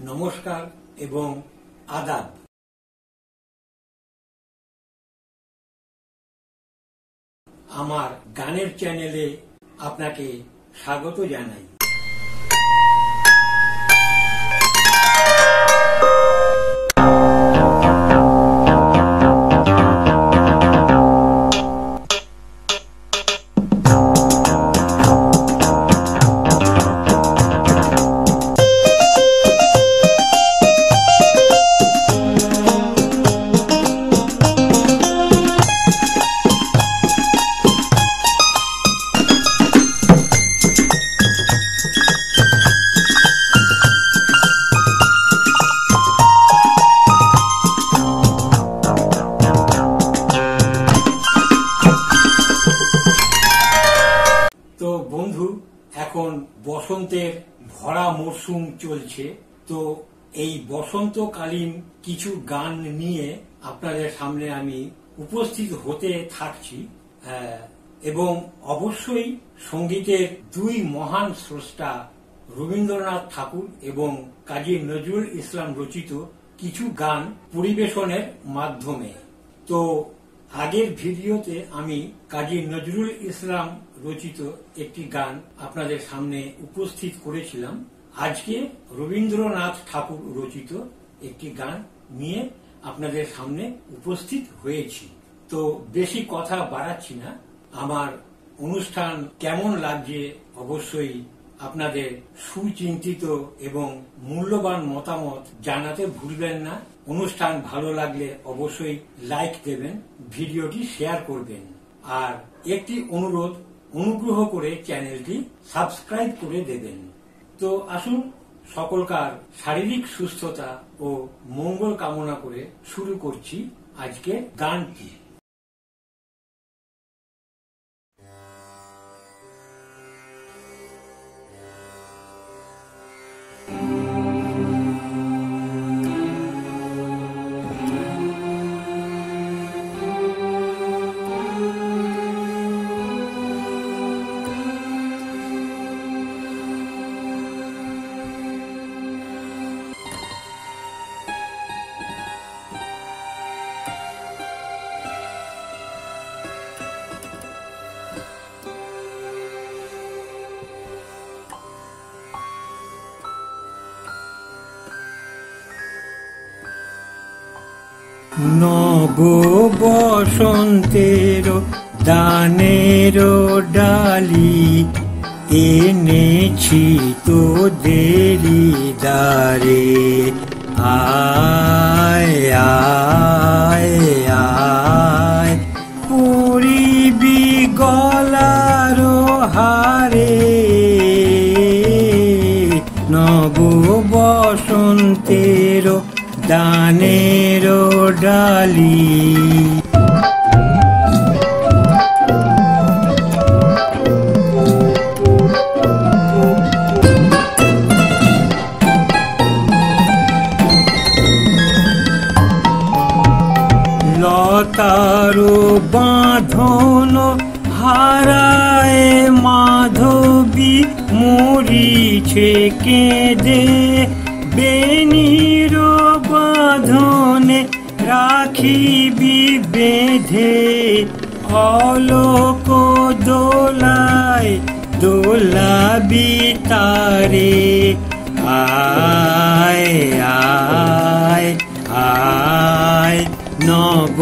নমস্কার এবং আদাব। আমার গানের চ্যানেলে আপনাকে স্বাগত জানাই। তো বন্ধু, এখন বসন্তের ভরা মরশুম চলছে। তো এই বসন্তকালীন কিছু গান নিয়ে আপনাদের সামনে আমি উপস্থিত হতে থাকছি এবং অবশ্যই সঙ্গীতের দুই মহান স্রষ্টা রবীন্দ্রনাথ ঠাকুর এবং কাজী নজরুল ইসলাম রচিত কিছু গান পরিবেশনের মাধ্যমে। তো আগের ভিডিওতে আমি কাজী নজরুল ইসলাম রচিত একটি গান আপনাদের সামনে উপস্থিত করেছিলাম। আজকে রবীন্দ্রনাথ ঠাকুর রচিত একটি গান নিয়ে আপনাদের সামনে উপস্থিত হয়েছি। তো বেশি কথা বাড়াচ্ছি না। আমার অনুষ্ঠান কেমন লাগছে অবশ্যই আপনাদের সুচিন্তিত এবং মূল্যবান মতামত জানাতে ভুলবেন না। অনুষ্ঠান ভালো লাগলে অবশ্যই লাইক দেবেন, ভিডিওটি শেয়ার করবেন, আর একটি অনুরোধ, অনুগ্রহ করে চ্যানেলটি সাবস্ক্রাইব করে দেবেন। তো আসুন, সকলকার শারীরিক সুস্থতা ও মঙ্গল কামনা করে শুরু করছি আজকে গানটি। নব বসন্তের দানের ডালি এনেছি তোদেরি দ্বারে, আয় আয় আয় পুরিবি গলার হারে। নব বসন্তের দানের ডালি লতার বাঁধন হারায় মাধবী মরিছে কেঁদে, বেনির বাঁধনে রাখিবি বেঁধে, অলোক দোলায় দোলাবি তারে, আয় আয় আয় নব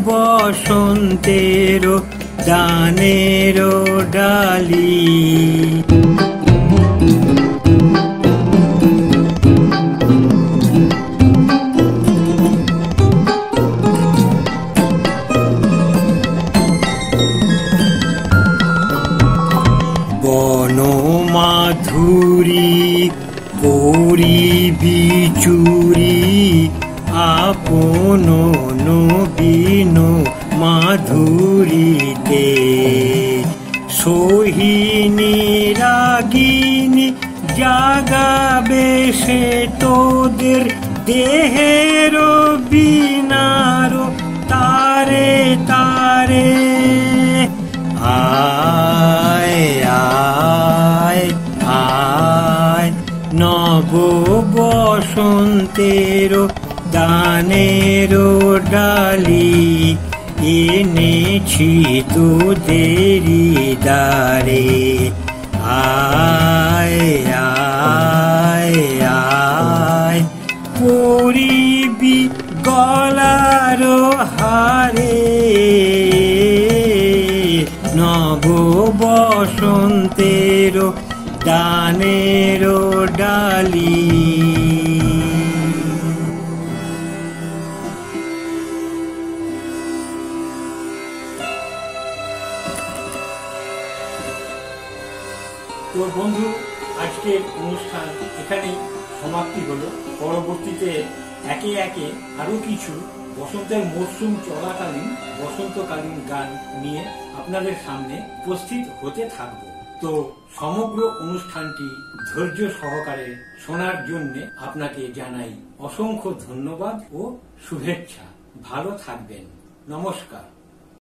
বসন্তের দানের ডালি। বনমাধুরী করিবি চুরি, আপন নবীন মাধুরীতে, সোহিনী রাগিনী জাগাবে সে তোদের দেহের বিনার তারে তারে, আয় আয় আয় নব বসন্তের দানের ডালি এনেছি তোদেরি দ্বারে। আয় আয় আয় পরিবি গলার হারে, নব বসন্তের দানের ডালি। তো বন্ধু, আজকের অনুষ্ঠান এখানেই সমাপ্তি হলো। পরবর্তীতে একে একে আরো কিছু বসন্তের মরশুম চলাকালীন বসন্তকালীন গান নিয়ে আপনাদের সামনে উপস্থিত হতে থাকব। তো সমগ্র অনুষ্ঠানটি ধৈর্য সহকারে শোনার জন্য আপনাকে জানাই অসংখ্য ধন্যবাদ ও শুভেচ্ছা। ভালো থাকবেন। নমস্কার।